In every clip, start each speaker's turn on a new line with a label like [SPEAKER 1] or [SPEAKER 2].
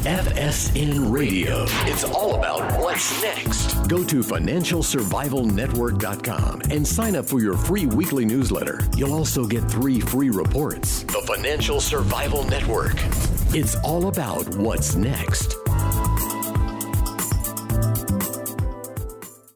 [SPEAKER 1] FSN Radio. It's all about what's next. Go to financialsurvivalnetwork.com and sign up for your free weekly newsletter. You'll also get 3 free reports. The Financial Survival Network. It's all about what's next.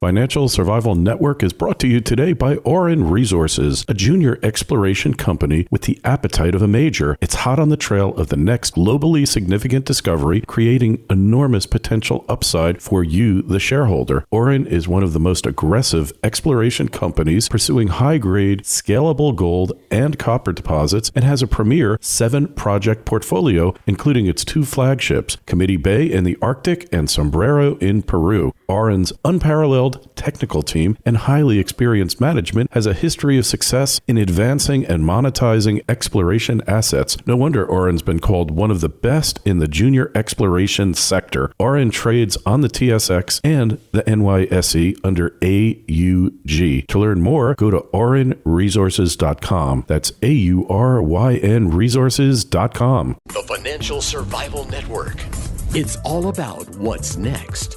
[SPEAKER 2] Financial Survival Network is brought to you today by Orin Resources, a junior exploration company with the appetite of a major. It's hot on the trail of the next globally significant discovery, creating enormous potential upside for you, the shareholder. Orin is one of the most aggressive exploration companies pursuing high-grade, scalable gold and copper deposits and has a premier 7-project portfolio, including its 2 flagships, Committee Bay in the Arctic and Sombrero in Peru. Orin's unparalleled technical team and highly experienced management has a history of success in advancing and monetizing exploration assets. No wonder Orin's been called one of the best in the junior exploration sector. Orin trades on the TSX and the NYSE under AUG. To learn more, go to orinresources.com. That's AURYN resources.com.
[SPEAKER 1] The Financial Survival Network. It's all about what's next.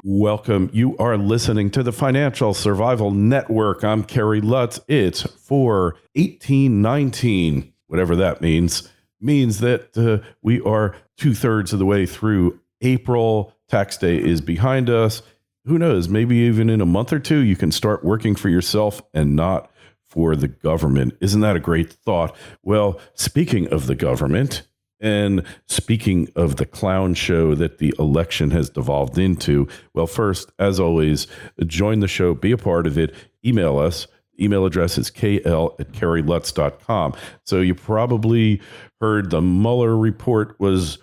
[SPEAKER 2] Welcome. You are listening to the Financial Survival Network. I'm Kerry Lutz. It's 4/18/19, whatever that means. Means that we are 2/3 of the way through April. Tax day is behind us. Who knows? Maybe even in a month or 2, you can start working for yourself and not for the government. Isn't that a great thought? Well, speaking of the government, and speaking of the clown show that the election has devolved into, well, first, as always, join the show, be a part of it, email us. Email address is kl@kerrylutz.com. So you probably heard the Mueller report was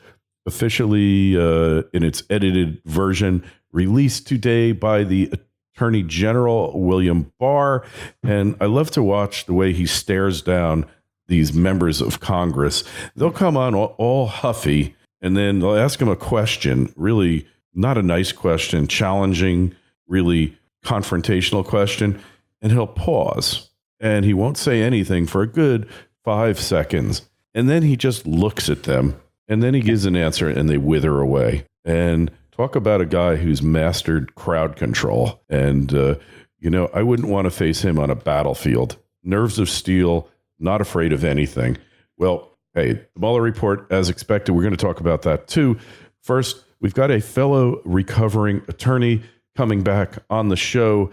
[SPEAKER 2] officially, in its edited version, released today by the Attorney General William Barr. And I love to watch the way he stares down these members of Congress. They'll come on all huffy, and then they'll ask him a question, really not a nice question, challenging, really confrontational question, and he'll pause, and he won't say anything for a good 5 seconds. And then he just looks at them, and then he gives an answer, and they wither away. And talk about a guy who's mastered crowd control. And, I wouldn't want to face him on a battlefield. Nerves of steel, not afraid of anything. Well, hey, the Mueller report, as expected, we're going to talk about that too. First, we've got a fellow recovering attorney coming back on the show,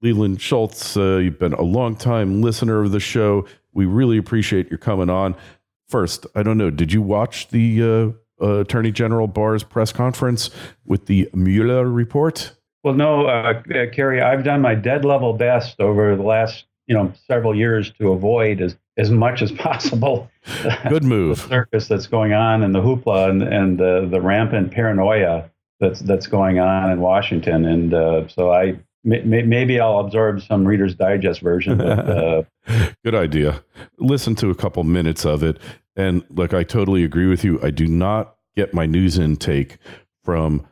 [SPEAKER 2] Leland Shultz. You've been a long-time listener of the show. We really appreciate your coming on. First, I don't know, did you watch the Attorney General Barr's press conference with the Mueller report?
[SPEAKER 3] Well, no, Kerry, I've done my dead level best over the last several years to avoid as much as possible.
[SPEAKER 2] Good move.
[SPEAKER 3] The circus that's going on and the hoopla and the rampant paranoia that's going on in Washington. And so maybe I'll absorb some Reader's Digest version. But,
[SPEAKER 2] good idea. Listen to a couple minutes of it. And look, I totally agree with you. I do not get my news intake from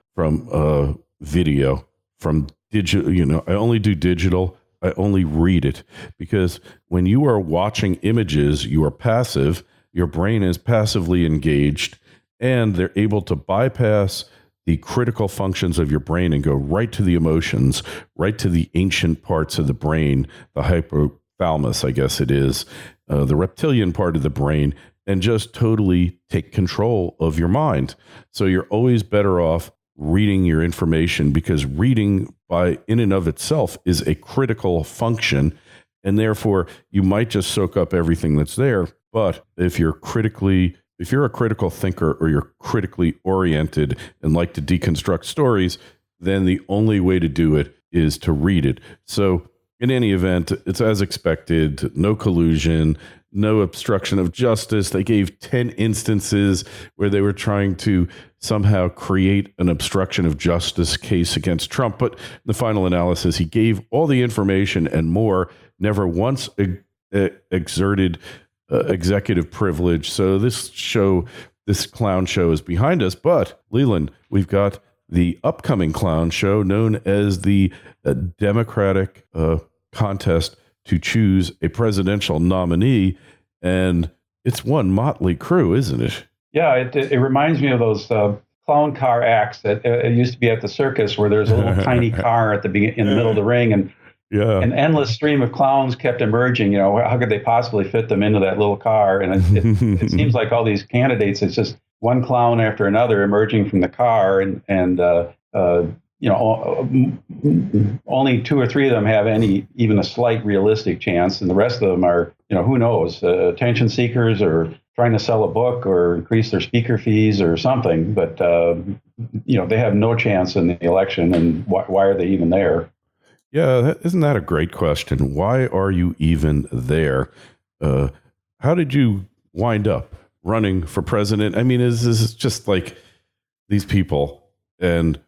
[SPEAKER 2] video, from digital. I only do digital. I only read it, because when you are watching images, you are passive, your brain is passively engaged, and they're able to bypass the critical functions of your brain and go right to the emotions, right to the ancient parts of the brain, the hypothalamus, I guess it is, the reptilian part of the brain, and just totally take control of your mind. So you're always better off reading your information, because reading in and of itself is a critical function, and therefore you might just soak up everything that's there. But if you're a critical thinker, or you're critically oriented and like to deconstruct stories, then the only way to do it is to read it. So in any event, it's as expected, no collusion, no obstruction of justice. They gave 10 instances where they were trying to somehow create an obstruction of justice case against Trump. But in the final analysis, he gave all the information and more, never once exerted executive privilege. So this clown show is behind us. But Leland, we've got the upcoming clown show known as the Democratic contest to choose a presidential nominee. And it's one motley crew, isn't it?
[SPEAKER 3] Yeah, it reminds me of those clown car acts that it used to be at the circus, where there's a little tiny car in the middle of the ring, and an endless stream of clowns kept emerging. You know, how could they possibly fit them into that little car? And it seems like all these candidates, it's just one clown after another emerging from the car, and you know, only 2 or 3 of them have even a slight realistic chance, and the rest of them are, you know, who knows, attention seekers or trying to sell a book or increase their speaker fees or something. But you know, they have no chance in the election, and why are they even there?
[SPEAKER 2] Yeah, isn't that a great question? Why are you even there? How did you wind up running for president? I mean, is this just like these people, and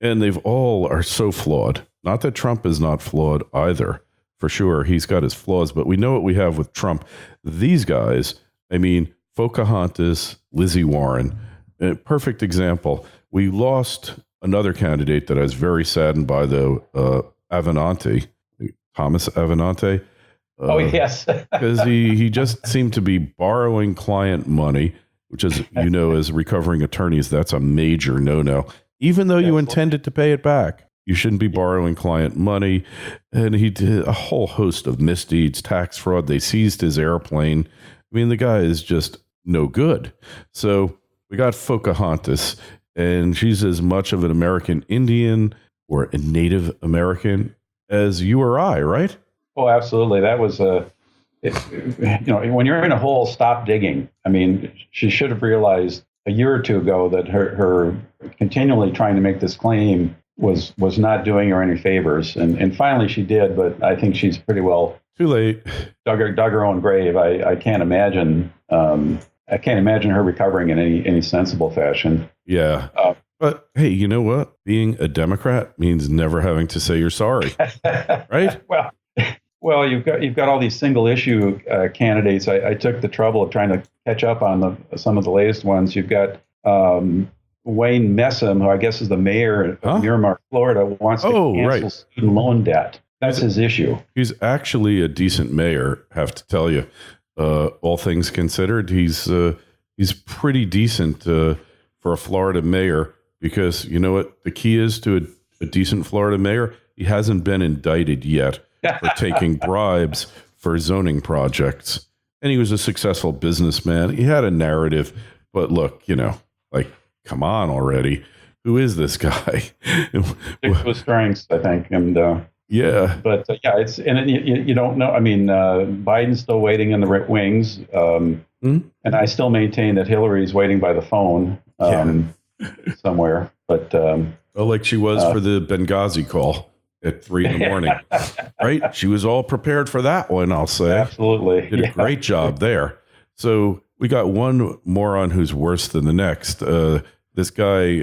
[SPEAKER 2] they've all are so flawed. Not that Trump is not flawed either. For sure, he's got his flaws, but we know what we have with Trump. These guys, I mean, Pocahontas, Lizzie Warren, a perfect example. We lost another candidate that I was very saddened by, though, Avenante, Thomas Avenante.
[SPEAKER 3] Oh, yes.
[SPEAKER 2] Because he just seemed to be borrowing client money, which is, you know, as recovering attorneys, that's a major no-no. Even though you intended to pay it back, you shouldn't be borrowing client money. And he did a whole host of misdeeds, tax fraud. They seized his airplane. I mean, the guy is just no good. So we got Pocahontas, and she's as much of an American Indian or a Native American as you or I, right?
[SPEAKER 3] Oh, absolutely. That was you know, when you're in a hole, stop digging. I mean, she should have realized a year or two ago that her continually trying to make this claim was not doing her any favors, and finally she did. But I think she's pretty well
[SPEAKER 2] too late.
[SPEAKER 3] Dug her own grave. I can't imagine. I can't imagine her recovering in any sensible fashion.
[SPEAKER 2] Yeah. But hey, you know what? Being a Democrat means never having to say you're sorry, right?
[SPEAKER 3] Well, you've got all these single issue candidates. I took the trouble of trying to catch up on some of the latest ones. You've got Wayne Messam, who I guess is the mayor of Miramar, Florida, wants to cancel student loan debt. That's his issue. He's
[SPEAKER 2] actually a decent mayor, have to tell you. All things considered, he's pretty decent for a Florida mayor, because you know what the key is to a decent Florida mayor? He hasn't been indicted yet for taking bribes for zoning projects. And he was a successful businessman. He had a narrative, but look, you know, like, come on already. Who is this guy?
[SPEAKER 3] Six with strengths, I think. And
[SPEAKER 2] yeah,
[SPEAKER 3] but you don't know. I mean, Biden's still waiting in the wings. And I still maintain that Hillary's waiting by the phone somewhere. But
[SPEAKER 2] like she was for the Benghazi call at 3 a.m, right? She was all prepared for that one, I'll say.
[SPEAKER 3] Absolutely.
[SPEAKER 2] Did a great job there. So we got one moron who's worse than the next. This guy,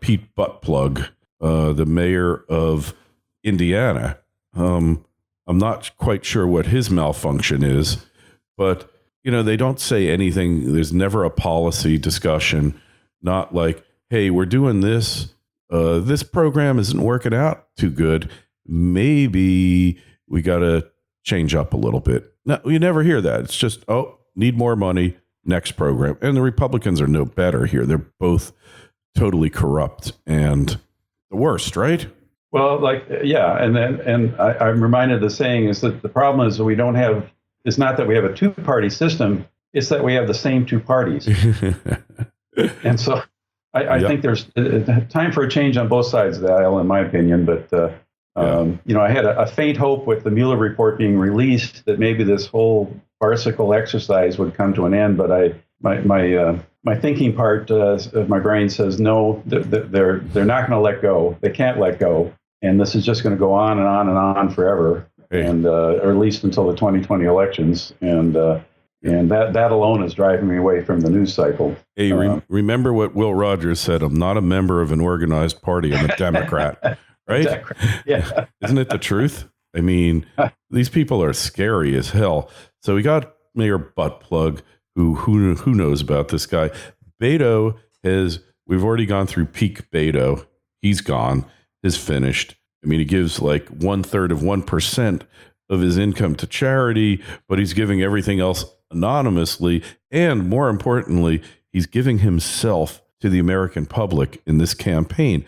[SPEAKER 2] Pete Buttplug, the mayor of Indiana. I'm not quite sure what his malfunction is, but, you know, they don't say anything. There's never a policy discussion, not like, hey, we're doing this. This program isn't working out too good. Maybe we got to change up a little bit. No, you never hear that. It's just, need more money, next program. And the Republicans are no better here. They're both totally corrupt and the worst, right?
[SPEAKER 3] Well, and I'm reminded of the saying is that the problem is that we don't have, it's not that we have a two-party system, it's that we have the same two parties. And so I think there's time for a change on both sides of the aisle, in my opinion. But, you know, I had a faint hope with the Mueller report being released that maybe this whole farcical exercise would come to an end. But my thinking part of my brain says, no, they're not going to let go. They can't let go. And this is just going to go on and on and on forever, or at least until the 2020 elections. And that alone is driving me away from the news cycle.
[SPEAKER 2] Hey, remember what Will Rogers said? I'm not a member of an organized party. I'm a Democrat, right?
[SPEAKER 3] Exactly. Yeah.
[SPEAKER 2] Isn't it the truth? I mean, these people are scary as hell. So we got Mayor Buttplug, who knows about this guy. Beto we've already gone through peak Beto. He's gone. Is finished. I mean, he gives like 1/3 of 1% of his income to charity, but he's giving everything else anonymously. And more importantly, He's giving himself to the American public in this campaign.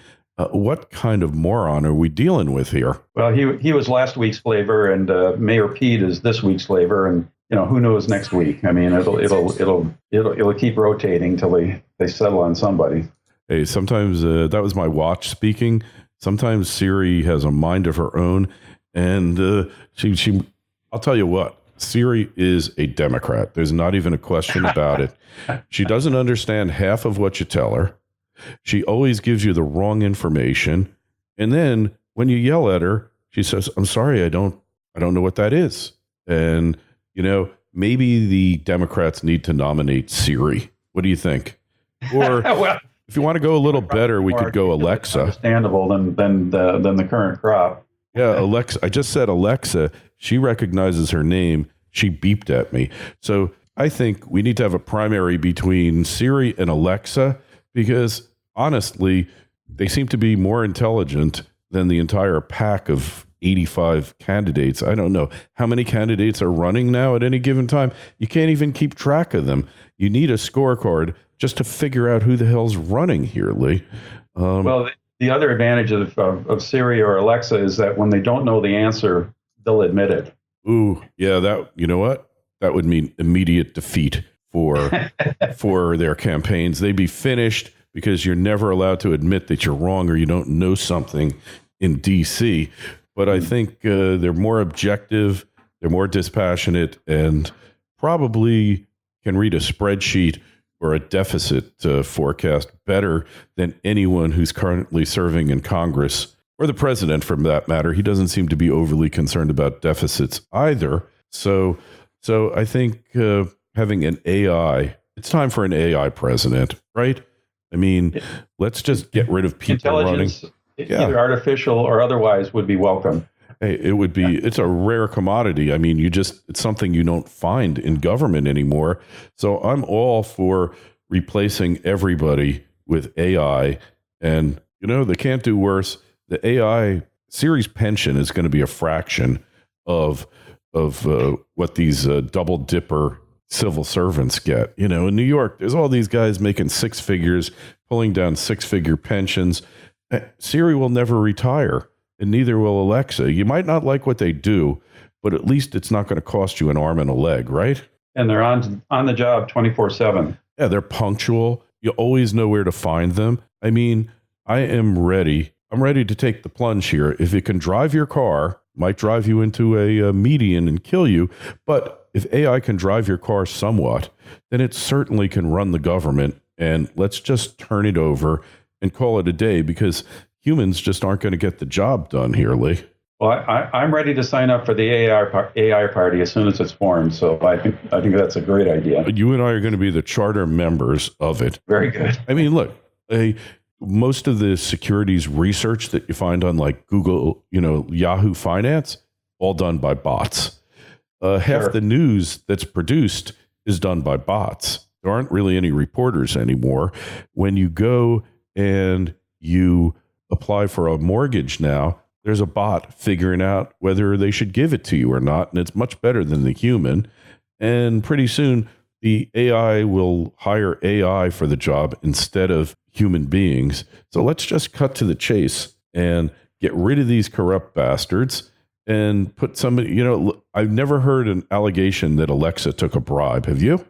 [SPEAKER 2] What kind of moron are we dealing with here?
[SPEAKER 3] Well, he was last week's flavor, and Mayor Pete is this week's flavor, and who knows next week? I mean, it'll keep rotating till they settle on somebody.
[SPEAKER 2] Hey, sometimes that was my watch speaking. Sometimes Siri has a mind of her own, and she. I'll tell you what. Siri is a Democrat. There's not even a question about it. She doesn't understand half of what you tell her. She always gives you the wrong information. And then when you yell at her, she says, I'm sorry, I don't know what that is. And, maybe the Democrats need to nominate Siri. What do you think? Or
[SPEAKER 3] well,
[SPEAKER 2] if you want to go a little better, we could go Alexa.
[SPEAKER 3] Understandable than the current crop.
[SPEAKER 2] Yeah, Alexa. I just said Alexa. She recognizes her name. She beeped at me. So I think we need to have a primary between Siri and Alexa because, honestly, they seem to be more intelligent than the entire pack of 85 candidates. I don't know how many candidates are running now at any given time. You can't even keep track of them. You need a scorecard just to figure out who the hell's running here, Lee.
[SPEAKER 3] Well, the other advantage of Siri or Alexa is that when they don't know the answer, they'll admit it.
[SPEAKER 2] Ooh, yeah, you know what? That would mean immediate defeat for their campaigns. They'd be finished because you're never allowed to admit that you're wrong or you don't know something in D.C. But I think they're more objective, they're more dispassionate, and probably can read a spreadsheet or a deficit forecast better than anyone who's currently serving in Congress or the president, for that matter. He doesn't seem to be overly concerned about deficits either. So I think having an AI, it's time for an AI president, right? I mean, let's just get rid of people running.
[SPEAKER 3] Either artificial or otherwise, would be welcome.
[SPEAKER 2] Hey, it's a rare commodity. I mean, it's something you don't find in government anymore. So I'm all for replacing everybody with AI. And, they can't do worse. The AI Siri's pension is going to be a fraction of what these double dipper civil servants get. In New York, there's all these guys making six figures, pulling down six-figure pensions. Siri will never retire, and neither will Alexa. You might not like what they do, but at least it's not going to cost you an arm and a leg, right?
[SPEAKER 3] And they're on the job 24/7.
[SPEAKER 2] Yeah, they're punctual. You always know where to find them. I mean, I am ready. I'm ready to take the plunge here. If it can drive your car, might drive you into a median and kill you. But if AI can drive your car somewhat, then it certainly can run the government. And let's just turn it over and call it a day, because humans just aren't going to get the job done here, Lee.
[SPEAKER 3] Well, I'm ready to sign up for the AI party as soon as it's formed. So I think that's a great idea.
[SPEAKER 2] You and I are going to be the charter members of it.
[SPEAKER 3] Very good.
[SPEAKER 2] I mean, look, most of the securities research that you find on like Google, Yahoo Finance, all done by bots. Half the news that's produced is done by bots. There aren't really any reporters anymore. When you go and you apply for a mortgage now, there's a bot figuring out whether they should give it to you or not. And it's much better than the human. And pretty soon the AI will hire AI for the job instead of human beings. So let's just cut to the chase and get rid of these corrupt bastards and put somebody, I've never heard an allegation that Alexa took a bribe. Have you?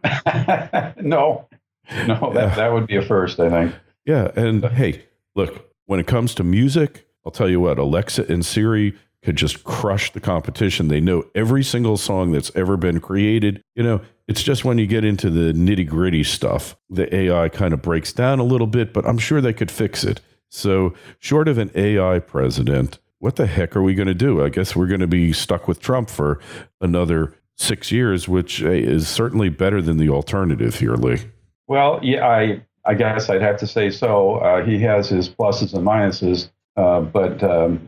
[SPEAKER 3] No, that would be a first, I think.
[SPEAKER 2] Yeah. And hey, look, when it comes to music, I'll tell you what, Alexa and Siri could just crush the competition. They know every single song that's ever been created. It's just when you get into the nitty gritty stuff, the AI kind of breaks down a little bit, but I'm sure they could fix it. So short of an AI president, what the heck are we going to do? I guess we're going to be stuck with Trump for another 6 years, which is certainly better than the alternative here, Lee.
[SPEAKER 3] Well, yeah, I guess I'd have to say so. He has his pluses and minuses, but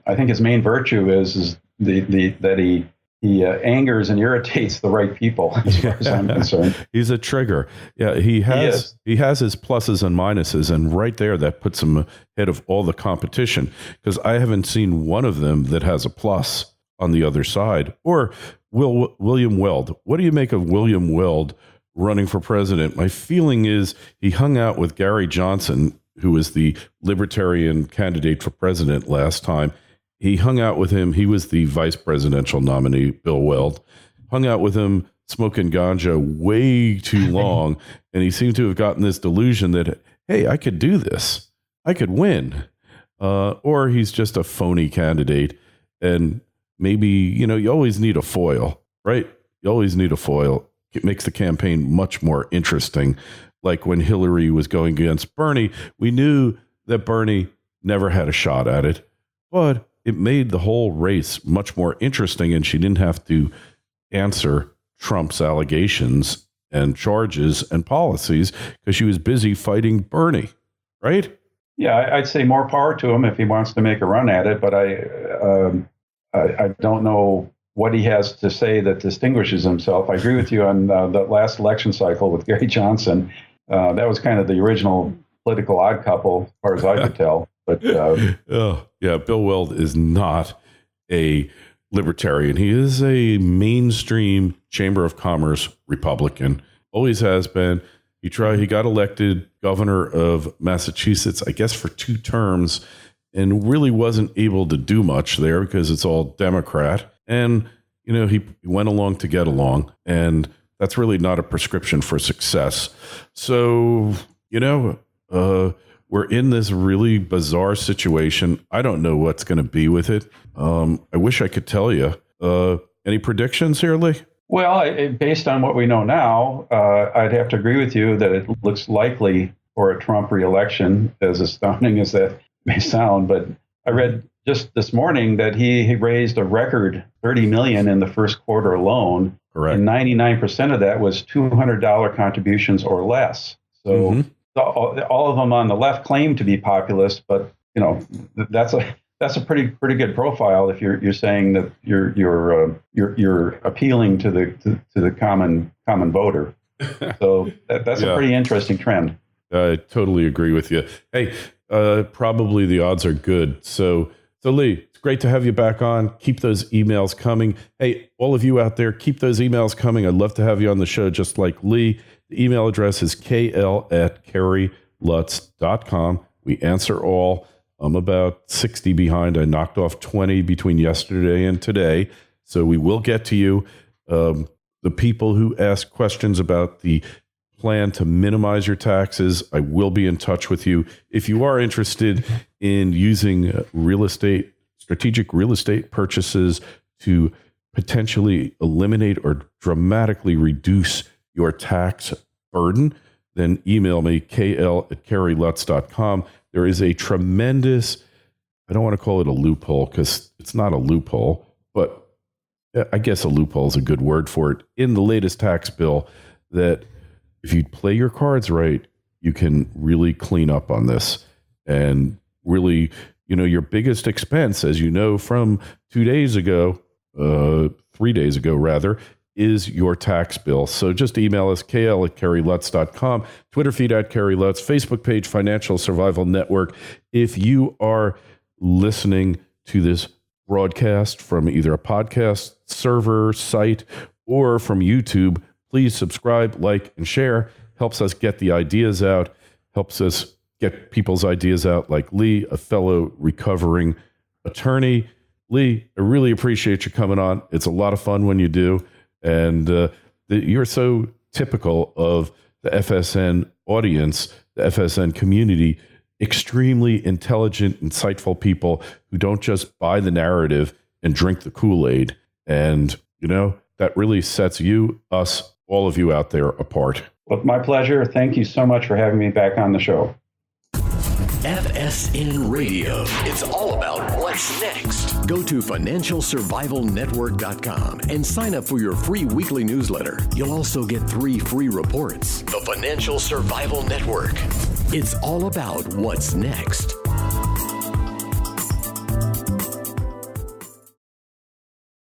[SPEAKER 3] I think his main virtue is that he angers and irritates the right people, as far as I'm concerned.
[SPEAKER 2] He's a trigger. Yeah, he has his pluses and minuses, and right there, that puts him ahead of all the competition, because I haven't seen one of them that has a plus on the other side. Or William Weld. What do you make of William Weld running for president. My feeling is he hung out with Gary Johnson, who was the Libertarian candidate for president last time. He hung out with him. He was the vice presidential nominee, Bill Weld. Hung out with him, smoking ganja way too long. And he seemed to have gotten this delusion that, hey, I could do this. I could win. Or he's just a phony candidate. And maybe, you always need a foil, right? You always need a foil. It makes the campaign much more interesting. Like when Hillary was going against Bernie, we knew that Bernie never had a shot at it, but it made the whole race much more interesting, and she didn't have to answer Trump's allegations and charges and policies because she was busy fighting Bernie, right?
[SPEAKER 3] Yeah, I'd say more power to him if he wants to make a run at it, but I don't know what he has to say that distinguishes himself. I agree with you on the last election cycle with Gary Johnson. That was kind of the original political odd couple, as far as I could tell. But
[SPEAKER 2] Bill Weld is not a libertarian. He is a mainstream Chamber of Commerce Republican. Always has been. He got elected governor of Massachusetts, I guess, for 2 terms, and really wasn't able to do much there because it's all Democrat. And, he went along to get along, and that's really not a prescription for success. So, we're in this really bizarre situation. I don't know what's going to be with it. I wish I could tell you. Any predictions here, Lee?
[SPEAKER 3] Well, based on what we know now, I'd have to agree with you that it looks likely for a Trump reelection, as astounding as that may sound. But I read just this morning that he raised a record $30 million in the first quarter alone.
[SPEAKER 2] Correct.
[SPEAKER 3] And 99% of that was $200 contributions or less. So all of them on the left claim to be populist, but that's a pretty good profile if you're saying that you're appealing to the common voter. So that's a pretty interesting trend.
[SPEAKER 2] I totally agree with you. Hey, probably the odds are good. So Lee, it's great to have you back on. Keep those emails coming. Hey, all of you out there, keep those emails coming. I'd love to have you on the show just like Lee. The email address is kl@kerrylutz.com. We answer all. I'm about 60 behind. I knocked off 20 between yesterday and today. So we will get to you. The people who ask questions about the plan to minimize your taxes, I will be in touch with you. If you are interested in using strategic real estate purchases to potentially eliminate or dramatically reduce your tax burden, then email me, kl@kerrylutz.com. There is a tremendous, I don't want to call it a loophole because it's not a loophole, but I guess a loophole is a good word for it, in the latest tax bill that if you play your cards right, you can really clean up on this. And really, your biggest expense, as you know from 3 days ago rather, is your tax bill. So just email us, kl@kerrylutz.com, Twitter feed @KerryLutz, Facebook page, Financial Survival Network. If you are listening to this broadcast from either a podcast server site or from YouTube, please subscribe, like, and share. Helps us get the ideas out, helps us get people's ideas out, like Lee, a fellow recovering attorney. Lee, I really appreciate you coming on. It's a lot of fun when you do. And you're so typical of the FSN audience, the FSN community, extremely intelligent, insightful people who don't just buy the narrative and drink the Kool-Aid. And, that really sets you, us, all of you out there apart.
[SPEAKER 3] Well, my pleasure. Thank you so much for having me back on the show.
[SPEAKER 1] FSN Radio. It's all about what's next. Go to financialsurvivalnetwork.com and sign up for your free weekly newsletter. You'll also get 3 free reports. The Financial Survival Network. It's all about what's next.